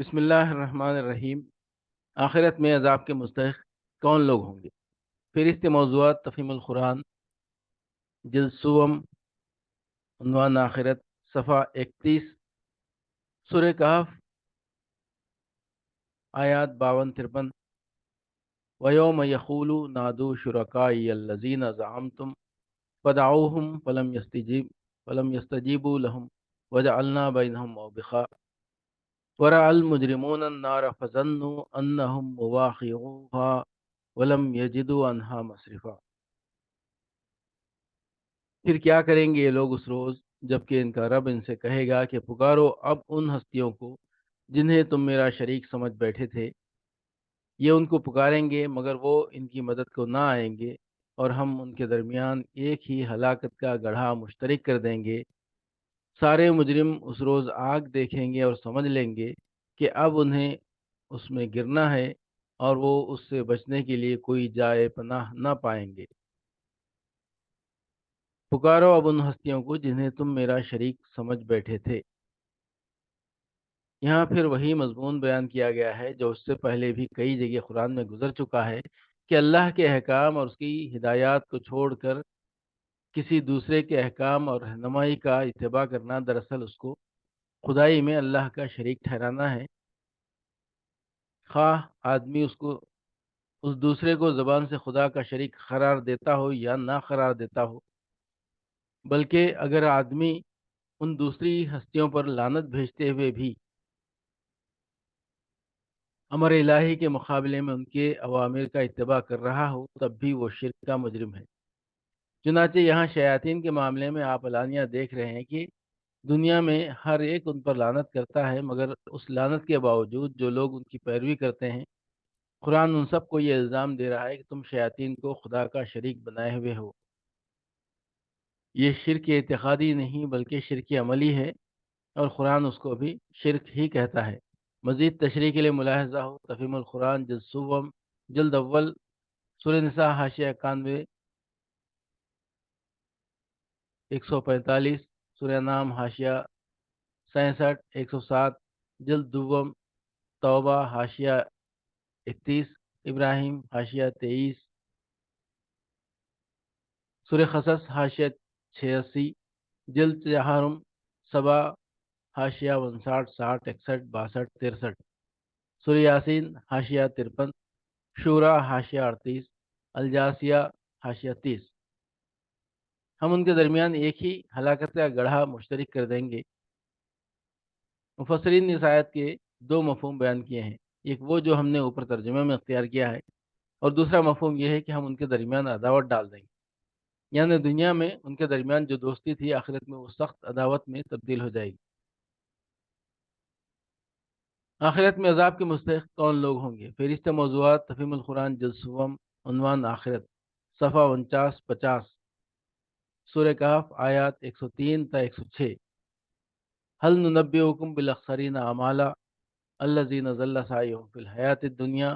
بسم اللہ الرحمن الرحیم۔ آخرت میں عذاب کے مستحق کون لوگ ہوں گے؟ فہرست موضوعات تفہیم القرآن، جلد سوم، عنوان آخرت، صفحہ 31، سورہ کہف، آیات 52-53۔ وَيَوْمَ يَقُولُ نَادُوا شُرَكَائِيَ الَّذِينَ زَعَمْتُمْ فَدَعُوهُمْ فَلَمْ يَسْتَجِيبُوا لَهُمْ وَجَعَلْنَا بَيْنَهُمْ مَوْبِقًا وَرَأَى الْمُجْرِمُونَ النَّارَ فَظَنُّوا أَنَّهُمْ مُوَاقِعُوهَا وَلَمْ يَجِدُوا عَنْهَا مَصْرِفًا۔ پھر کیا کریں گے یہ لوگ اس روز جب کہ ان کا رب ان سے کہے گا کہ پکارو اب ان ہستیوں کو جنہیں تم میرا شریک سمجھ بیٹھے تھے۔ یہ ان کو پکاریں گے مگر وہ ان کی مدد کو نہ آئیں گے، اور ہم ان کے درمیان ایک ہی ہلاکت کا گڑھا مشترک کر دیں گے۔ سارے مجرم اس روز آگ دیکھیں گے اور سمجھ لیں گے کہ اب انہیں اس میں گرنا ہے، اور وہ اس سے بچنے کے لیے کوئی جائے پناہ نہ پائیں گے۔ پکارو اب ان ہستیوں کو جنہیں تم میرا شریک سمجھ بیٹھے تھے۔ یہاں پھر وہی مضمون بیان کیا گیا ہے جو اس سے پہلے بھی کئی جگہ قرآن میں گزر چکا ہے، کہ اللہ کے احکام اور اس کی ہدایات کو چھوڑ کر کسی دوسرے کے احکام اور رہنمائی کا اتباع کرنا دراصل اس کو خدائی میں اللہ کا شریک ٹھہرانا ہے، خواہ آدمی اس دوسرے کو زبان سے خدا کا شریک قرار دیتا ہو یا نہ قرار دیتا ہو۔ بلکہ اگر آدمی ان دوسری ہستیوں پر لعنت بھیجتے ہوئے بھی امر الہی کے مقابلے میں ان کے اوامر کا اتباع کر رہا ہو، تب بھی وہ شرک کا مجرم ہے۔ چنانچہ یہاں شیاطین کے معاملے میں آپ علانیہ دیکھ رہے ہیں کہ دنیا میں ہر ایک ان پر لعنت کرتا ہے، مگر اس لعنت کے باوجود جو لوگ ان کی پیروی کرتے ہیں، قرآن ان سب کو یہ الزام دے رہا ہے کہ تم شیاطین کو خدا کا شریک بنائے ہوئے ہو۔ یہ شرک اعتقادی نہیں بلکہ شرک عملی ہے، اور قرآن اس کو بھی شرک ہی کہتا ہے۔ مزید تشریح کے لیے ملاحظہ ہو تفہیم القرآن، جلد سوم، جلد اول، سورہ نساء، حاشیہ 91، 145، سورہ نام، حاشیہ 67، 107، جلد دوم، توبہ، حاشیہ 31، ابراہیم، حاشیہ 23، سورہ قصص، حاشیہ 86، جلد چہارم، سبا، حاشیہ 59، 60، 61، 62، 63، سورہ یاسین، حاشیہ 53، شورا، حاشیہ 38، الجاسیہ، حاشیہ 30۔ ہم ان کے درمیان ایک ہی ہلاکت کا گڑھا مشترک کر دیں گے۔ مفسرین نے اس آیت کے دو مفہوم بیان کیے ہیں، ایک وہ جو ہم نے اوپر ترجمے میں اختیار کیا ہے، اور دوسرا مفہوم یہ ہے کہ ہم ان کے درمیان عداوت ڈال دیں گے، یعنی دنیا میں ان کے درمیان جو دوستی تھی آخرت میں وہ سخت عداوت میں تبدیل ہو جائے گی۔ آخرت میں عذاب کے مستحق کون لوگ ہوں گے؟ فہرست موضوعات تفہیم القرآن، جلد سوم، عنوان آخرت، صفحہ 49-50، سورہ کہف، آیات 103-106۔ هل ننبئكم بالاخسرین اعمالا الذین ضل سعیهم فی الحیاۃ الدنیا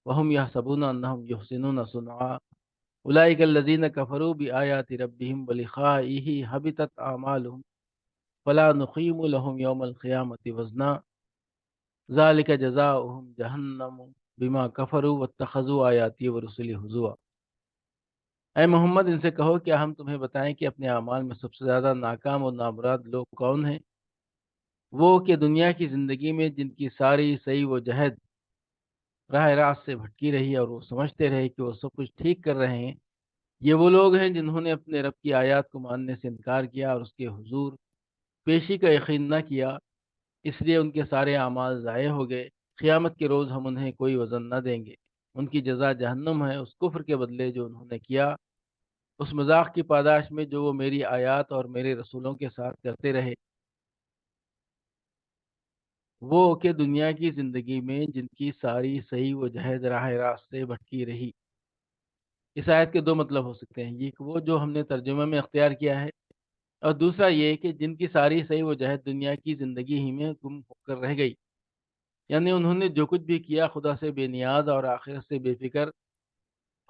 وهم یحسبون انهم یحسنون صنعا اولئک الذین کفروا بآیات ربهم ولقائه حبطت اعمالهم فلا نقیم لهم یوم القیامة وزنا ذلک جزاؤهم جہنم بما کفروا واتخذوا آیاتی ورسلی ہزوا۔ اے محمد، ان سے کہو کیا ہم تمہیں بتائیں کہ اپنے اعمال میں سب سے زیادہ ناکام اور نامراد لوگ کون ہیں؟ وہ کہ دنیا کی زندگی میں جن کی ساری صحیح و جہد راہ راست سے بھٹکی رہی اور وہ سمجھتے رہے کہ وہ سب کچھ ٹھیک کر رہے ہیں۔ یہ وہ لوگ ہیں جنہوں نے اپنے رب کی آیات کو ماننے سے انکار کیا اور اس کے حضور پیشی کا یقین نہ کیا، اس لیے ان کے سارے اعمال ضائع ہو گئے۔ قیامت کے روز ہم انہیں کوئی وزن نہ دیں گے، ان کی جزا جہنم ہے، اس کفر کے بدلے جو انہوں نے کیا، اس مذاق کی پاداش میں جو وہ میری آیات اور میرے رسولوں کے ساتھ کرتے رہے۔ وہ کہ دنیا کی زندگی میں جن کی ساری صحیح و جہد راہ راست سے بھٹکی رہی۔ اس آیت کے دو مطلب ہو سکتے ہیں، ایک وہ جو ہم نے ترجمہ میں اختیار کیا ہے، اور دوسرا یہ کہ جن کی ساری صحیح و جہد دنیا کی زندگی ہی میں گم ہو کر رہ گئی، یعنی انہوں نے جو کچھ بھی کیا خدا سے بے نیاز اور آخرت سے بے فکر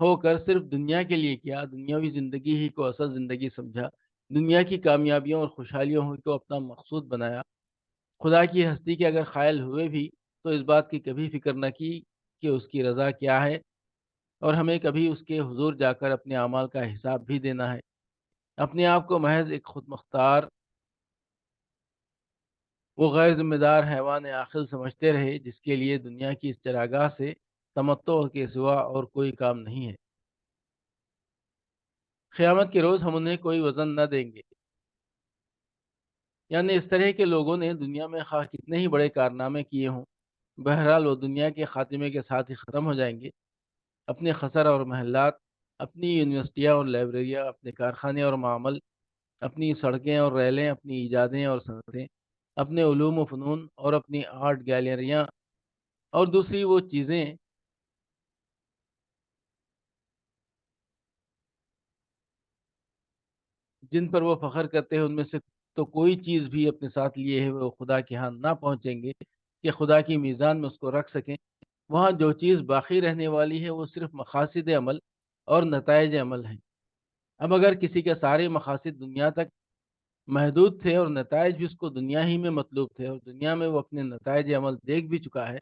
ہو کر صرف دنیا کے لیے کیا، دنیاوی زندگی ہی کو اصل زندگی سمجھا، دنیا کی کامیابیوں اور خوشحالیوں کو اپنا مقصود بنایا، خدا کی ہستی کے اگر قائل ہوئے بھی تو اس بات کی کبھی فکر نہ کی کہ اس کی رضا کیا ہے، اور ہمیں کبھی اس کے حضور جا کر اپنے اعمال کا حساب بھی دینا ہے۔ اپنے آپ کو محض ایک خود مختار وہ غیر ذمہ دار حیوان عاقل سمجھتے رہے، جس کے لیے دنیا کی اس چراگاہ سے تمتع کے سوا اور کوئی کام نہیں ہے۔ قیامت کے روز ہم انہیں کوئی وزن نہ دیں گے، یعنی اس طرح کے لوگوں نے دنیا میں خواہ کتنے ہی بڑے کارنامے کیے ہوں، بہرحال وہ دنیا کے خاتمے کے ساتھ ہی ختم ہو جائیں گے۔ اپنے خسر اور محلات، اپنی یونیورسٹیاں اور لائبریریاں، اپنے کارخانے اور معمل، اپنی سڑکیں اور ریلیں، اپنی ایجادیں اور صنعتیں، اپنے علوم و فنون اور اپنی آرٹ گیلریاں اور دوسری وہ چیزیں جن پر وہ فخر کرتے ہیں، ان میں سے تو کوئی چیز بھی اپنے ساتھ لیے ہے وہ خدا کے ہاں نہ پہنچیں گے کہ خدا کی میزان میں اس کو رکھ سکیں۔ وہاں جو چیز باقی رہنے والی ہے وہ صرف مقاصد عمل اور نتائج عمل ہیں۔ اب اگر کسی کے سارے مقاصد دنیا تک محدود تھے اور نتائج بھی اس کو دنیا ہی میں مطلوب تھے، اور دنیا میں وہ اپنے نتائج عمل دیکھ بھی چکا ہے،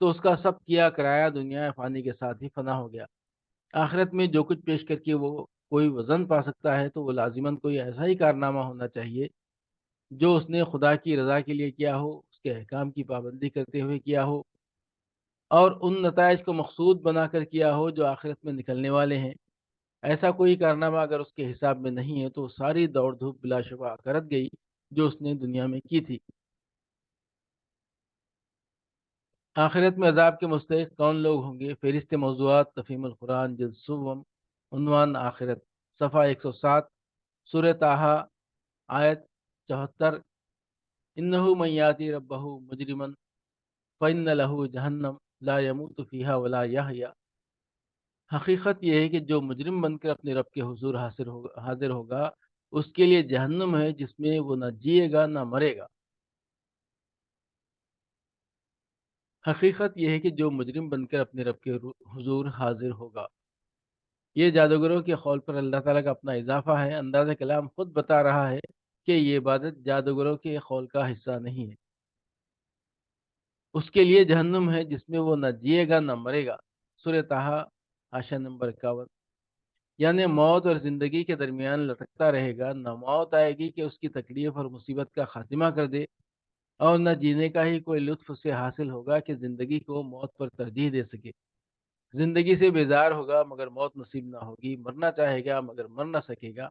تو اس کا سب کیا کرایہ دنیا فانی کے ساتھ ہی فنا ہو گیا۔ آخرت میں جو کچھ پیش کر کے وہ کوئی وزن پا سکتا ہے، تو وہ لازماً کوئی ایسا ہی کارنامہ ہونا چاہیے جو اس نے خدا کی رضا کے لیے کیا ہو، اس کے احکام کی پابندی کرتے ہوئے کیا ہو، اور ان نتائج کو مقصود بنا کر کیا ہو جو آخرت میں نکلنے والے ہیں۔ ایسا کوئی کارنامہ اگر اس کے حساب میں نہیں ہے، تو ساری دوڑ دھوپ بلا شبہ کرت گئی جو اس نے دنیا میں کی تھی۔ آخرت میں عذاب کے مستحق کون لوگ ہوں گے؟ فہرست موضوعات، تفہیم القرآن، جلد سوم، عنوان آخرت، صفحہ 107، سورہ طٰہٰ، آیت 74۔ انہ من یاتی ربہ مجرما فإن لہ جہنم لا یموت فیہا ولا یحیا۔ حقیقت یہ ہے کہ جو مجرم بن کر اپنے رب کے حضور حاضر ہوگا، اس کے لیے جہنم ہے جس میں وہ نہ جیے گا نہ مرے گا۔ حقیقت یہ ہے کہ جو مجرم بن کر اپنے رب کے حضور حاضر ہوگا، یہ جادوگروں کے قول پر اللہ تعالیٰ کا اپنا اضافہ ہے۔ انداز کلام خود بتا رہا ہے کہ یہ عبادت جادوگروں کے قول کا حصہ نہیں ہے۔ اس کے لیے جہنم ہے جس میں وہ نہ جیے گا نہ مرے گا۔ سورہ طٰہٰ، حاشیہ نمبر 51۔ یعنی موت اور زندگی کے درمیان لٹکتا رہے گا، نہ موت آئے گی کہ اس کی تکلیف اور مصیبت کا خاتمہ کر دے، اور نہ جینے کا ہی کوئی لطف اسے حاصل ہوگا کہ زندگی کو موت پر ترجیح دے سکے۔ زندگی سے بیزار ہوگا مگر موت نصیب نہ ہوگی، مرنا چاہے گا مگر مر نہ سکے گا۔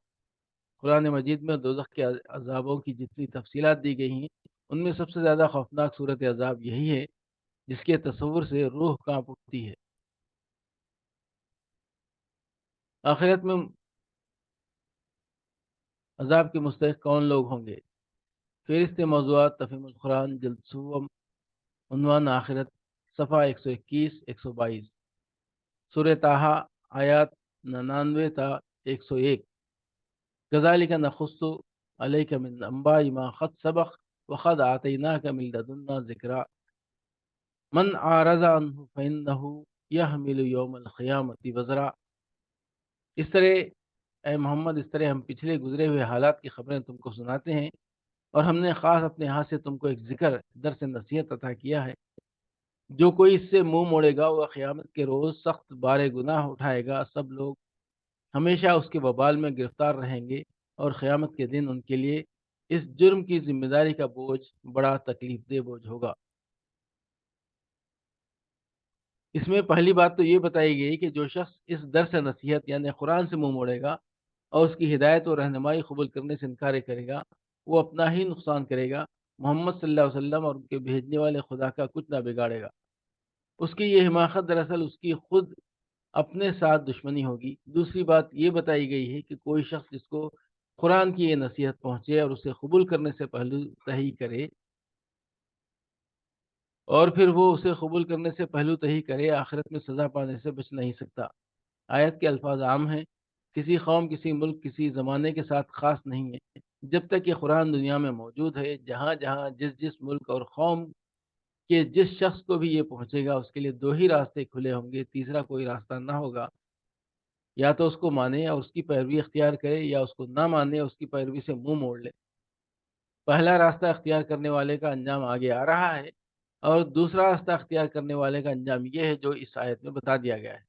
قرآن مجید میں دوزخ کے عذابوں کی جتنی تفصیلات دی گئی ہیں، ان میں سب سے زیادہ خوفناک صورت عذاب یہی ہے جس کے تصور سے روح کانپ اٹھتی ہے۔ آخرت میں عذاب کے مستحق کون لوگ ہوں گے؟ فہرست موضوعات، تفہیم القرآن، جلد سوم، عنوان آخرت، صفحہ 121 122، سورہ طٰہٰ، آیات 99 تا 101۔ کذالک نقص علیک من انباء ما قد سبق وقد آتیناک من لدنا ذکرا من اعرض عنہ فإنہ یحمل یوم القیامۃ وزرا۔ اس طرح اے محمد، اس طرح ہم پچھلے گزرے ہوئے حالات کی خبریں تم کو سناتے ہیں، اور ہم نے خاص اپنے ہاتھ سے تم کو ایک ذکر، درس نصیحت عطا کیا ہے۔ جو کوئی اس سے منہ موڑے گا وہ قیامت کے روز سخت بار گناہ اٹھائے گا۔ سب لوگ ہمیشہ اس کے وبال میں گرفتار رہیں گے، اور قیامت کے دن ان کے لیے اس جرم کی ذمہ داری کا بوجھ بڑا تکلیف دہ بوجھ ہوگا۔ اس میں پہلی بات تو یہ بتائی گئی کہ جو شخص اس درس نصیحت یعنی قرآن سے منہ موڑے گا اور اس کی ہدایت و رہنمائی قبول کرنے سے انکار کرے گا، وہ اپنا ہی نقصان کرے گا۔ محمد صلی اللہ علیہ وسلم اور ان کے بھیجنے والے خدا کا کچھ نہ بگاڑے گا۔ اس کی یہ حماقت دراصل اس کی خود اپنے ساتھ دشمنی ہوگی۔ دوسری بات یہ بتائی گئی ہے کہ کوئی شخص جس کو قرآن کی یہ نصیحت پہنچے اور اسے قبول کرنے سے پہلو تہی کرے، اور پھر وہ اسے قبول کرنے سے پہلو تہی کرے، آخرت میں سزا پانے سے بچ نہیں سکتا۔ آیت کے الفاظ عام ہیں، کسی قوم، کسی ملک، کسی زمانے کے ساتھ خاص نہیں ہے۔ جب تک یہ قرآن دنیا میں موجود ہے، جہاں جہاں جس ملک اور قوم کہ جس شخص کو بھی یہ پہنچے گا اس کے لیے دو ہی راستے کھلے ہوں گے، تیسرا کوئی راستہ نہ ہوگا۔ یا تو اس کو مانے اور اس کی پیروی اختیار کرے، یا اس کو نہ مانے اور اس کی پیروی سے منہ موڑ لے۔ پہلا راستہ اختیار کرنے والے کا انجام آگے آ رہا ہے۔ اور دوسرا راستہ اختیار کرنے والے کا انجام یہ ہے جو اس آیت میں بتا دیا گیا ہے۔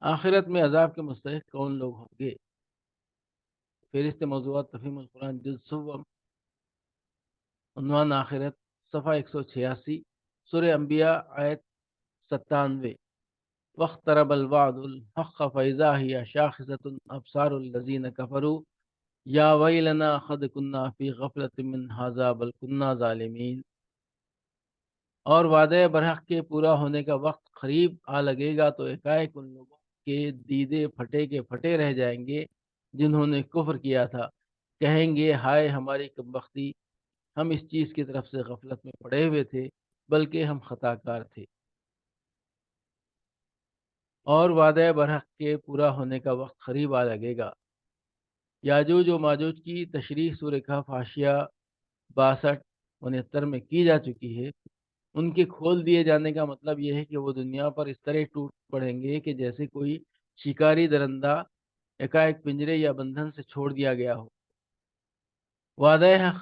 آخرت میں عذاب کے مستحق کون لوگ ہوں گے؟ فہرست موضوعات تفہیم القرآن جلد سوم، عنوان آخرت، صفحہ 186، سورہ انبیاء آیت 97۔ واقترب الوعد الحق فإذا هي شاخصة أبصار الذين كفروا یا ویلنا قد كنا في غفلة من هذا بل كنا ظالمین۔ اور وعدہ برحق کے پورا ہونے کا وقت قریب آ لگے گا تو ایکائک ان لوگوں کے دیدے پھٹے کے پھٹے رہ جائیں گے جنہوں نے کفر کیا تھا، کہیں گے ہائے ہماری کمبختی، ہم اس چیز کی طرف سے غفلت میں پڑے ہوئے تھے بلکہ ہم خطا کار تھے۔ اور وعدہ برحق کے پورا ہونے کا وقت قریب آ لگے گا۔ یاجوج و ماجوج کی تشریح سورہ کہف حاشیہ 62-69 میں کی جا چکی ہے۔ ان کے کھول دیے جانے کا مطلب یہ ہے کہ وہ دنیا پر اس طرح ٹوٹ پڑیں گے کہ جیسے کوئی شکاری درندہ ایک پنجرے یا بندھن سے چھوڑ دیا گیا ہو۔ وعدہ حق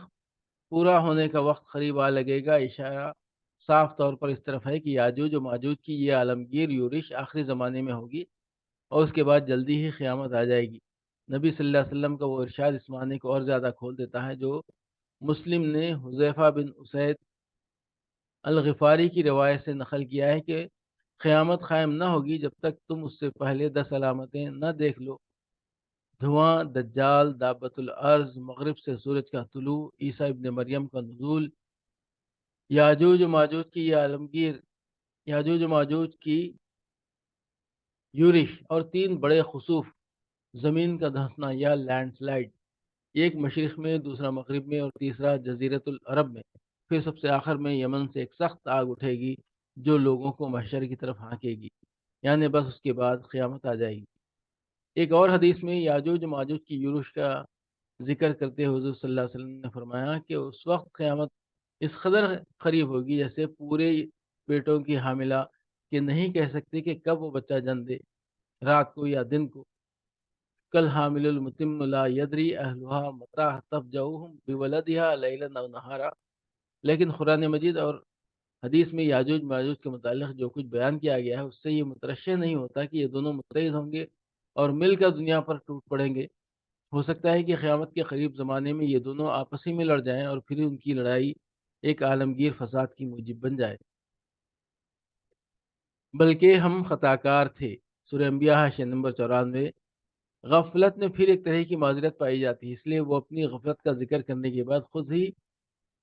پورا ہونے کا وقت قریب آ لگے گا، اشارہ صاف طور پر اس طرف ہے کہ یاجوج و ماجوج کی یہ عالمگیر یورش آخری زمانے میں ہوگی اور اس کے بعد جلدی ہی قیامت آ جائے گی۔ نبی صلی اللہ علیہ وسلم کا وہ ارشاد اس معنی کو اور زیادہ کھول دیتا ہے جو مسلم نے حذیفہ بن اسید الغفاری کی روایت سے نقل کیا ہے کہ قیامت قائم نہ ہوگی جب تک تم اس سے پہلے 10 علامتیں نہ دیکھ لو: دھواں، دجال، دابت الارض، مغرب سے سورج کا طلوع، عیسیٰ ابن مریم کا نزول، یاجوج و ماجوج کی یہ عالمگیر یاجوج و ماجوج کی یورش اور 3 بڑے خسوف، زمین کا دھنسنا یا لینڈ سلائیڈ، ایک مشرق میں، دوسرا مغرب میں اور تیسرا جزیرت العرب میں، پھر سب سے آخر میں یمن سے ایک سخت آگ اٹھے گی جو لوگوں کو محشر کی طرف ہانکے گی، یعنی بس اس کے بعد قیامت آ جائے گی۔ ایک اور حدیث میں یاجوج و ماجوج کی یورش کا ذکر کرتے ہوئے حضور صلی اللہ علیہ وسلم نے فرمایا کہ اس وقت قیامت اس قدر قریب ہوگی جیسے پورے پیٹوں کی حاملہ کہ نہیں کہہ سکتے کہ کب وہ بچہ جن دے، رات کو یا دن کو۔ کل حامل المتم لا یدری اہلها متى تفجعهم بولدها لیلا او نہارا۔ لیکن قرآن مجید اور حدیث میں یاجوج ماجوج کے متعلق جو کچھ بیان کیا گیا ہے اس سے یہ مترشح نہیں ہوتا کہ یہ دونوں متحد ہوں گے اور مل کر دنیا پر ٹوٹ پڑیں گے۔ ہو سکتا ہے کہ قیامت کے قریب زمانے میں یہ دونوں آپس ہی میں لڑ جائیں اور پھر ان کی لڑائی ایک عالمگیر فساد کی موجب بن جائے۔ بلکہ ہم خطا کار تھے، سورہ انبیاء حاشیہ نمبر 94۔ غفلت میں پھر ایک طرح کی معذرت پائی جاتی ہے، اس لیے وہ اپنی غفلت کا ذکر کرنے کے بعد خود ہی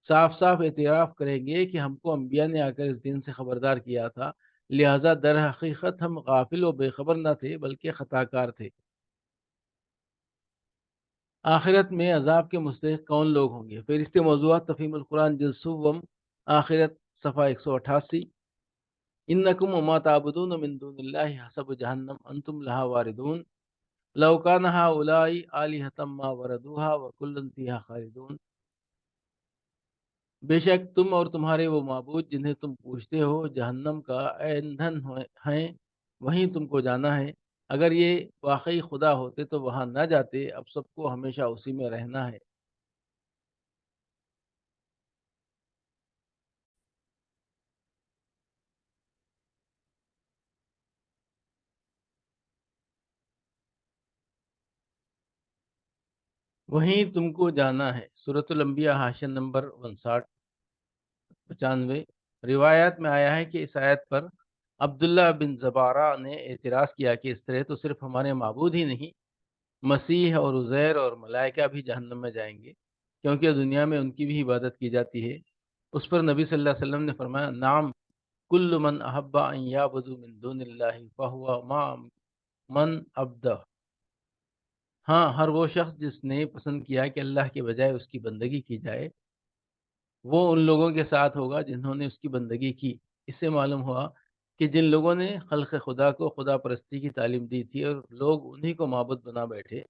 صاف صاف اعتراف کریں گے کہ ہم کو انبیاء نے آ کر اس دن سے خبردار کیا تھا، لہذا در حقیقت ہم غافل و بے خبر نہ تھے بلکہ خطا کار تھے۔ آخرت میں عذاب کے مستحق کون لوگ ہوں گے؟ فہرست موضوعات تفہیم القرآن جلد سوم، آخرت، صفحہ 188۔ انکم وما تعبدون من دون اللہ حسب جہنم انتم لہا واردون لو کان ہؤلاء آلہۃ ما وردوها وکل فیہا خالدون۔ بے شک تم اور تمہارے وہ معبود جنہیں تم پوچھتے ہو جہنم کا ایندھن ہیں، وہیں تم کو جانا ہے، اگر یہ واقعی خدا ہوتے تو وہاں نہ جاتے، اب سب کو ہمیشہ اسی میں رہنا ہے۔ وہیں تم کو جانا ہے، سورۃ الانبیاء حاشیہ نمبر 95۔ روایات میں آیا ہے کہ اس آیت پر عبداللہ بن زبارہ نے اعتراض کیا کہ اس طرح تو صرف ہمارے معبود ہی نہیں، مسیح اور عزیر اور ملائکہ بھی جہنم میں جائیں گے کیونکہ دنیا میں ان کی بھی عبادت کی جاتی ہے۔ اس پر نبی صلی اللہ علیہ وسلم نے فرمایا، نعم کل من احب ان یعبد من دون اللہ فہو ما من عبدہ۔ ہاں، ہر وہ شخص جس نے پسند کیا کہ اللہ کے بجائے اس کی بندگی کی جائے، وہ ان لوگوں کے ساتھ ہوگا جنہوں نے اس کی بندگی کی۔ اس سے معلوم ہوا کہ جن لوگوں نے خلق خدا کو خدا پرستی کی تعلیم دی تھی اور لوگ انہی کو معبود بنا بیٹھے،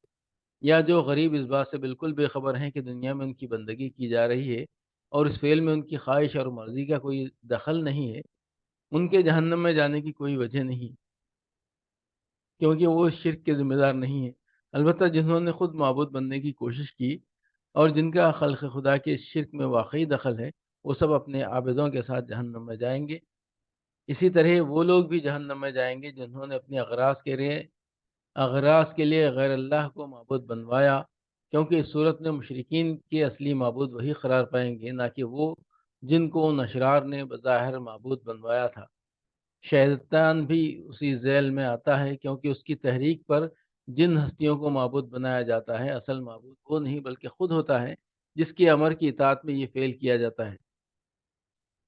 یا جو غریب اس بات سے بالکل بے خبر ہیں کہ دنیا میں ان کی بندگی کی جا رہی ہے اور اس فعل میں ان کی خواہش اور مرضی کا کوئی دخل نہیں ہے، ان کے جہنم میں جانے کی کوئی وجہ نہیں، کیونکہ وہ اس شرک کے ذمہ دار نہیں ہیں۔ البتہ جنہوں نے خود معبود بننے کی کوشش کی اور جن کا خلق خدا کے اس شرک میں واقعی دخل ہے، وہ سب اپنے عابدوں کے ساتھ جہنم میں جائیں گے۔ اسی طرح وہ لوگ بھی جہنم میں جائیں گے جنہوں نے اپنی اغراض کے لیے غیر اللہ کو معبود بنوایا، کیونکہ اس صورت میں مشرکین کے اصلی معبود وہی قرار پائیں گے، نہ کہ وہ جن کو ان اشرار نے بظاہر معبود بنوایا تھا۔ شیطان بھی اسی ذیل میں آتا ہے، کیونکہ اس کی تحریک پر جن ہستیوں کو معبود بنایا جاتا ہے، اصل معبود وہ نہیں بلکہ خود ہوتا ہے جس کی امر کی اطاعت میں یہ فعل کیا جاتا ہے۔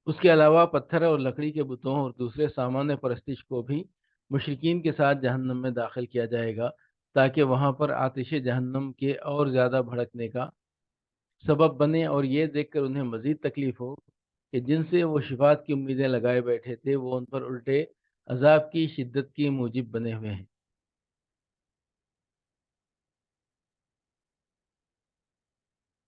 اس کے علاوہ پتھر اور لکڑی کے بتوں اور دوسرے سامان پرستش کو بھی مشرکین کے ساتھ جہنم میں داخل کیا جائے گا، تاکہ وہاں پر آتش جہنم کے اور زیادہ بھڑکنے کا سبب بنے، اور یہ دیکھ کر انہیں مزید تکلیف ہو کہ جن سے وہ شفاعت کی امیدیں لگائے بیٹھے تھے وہ ان پر الٹے عذاب کی شدت کی موجب بنے ہوئے ہیں۔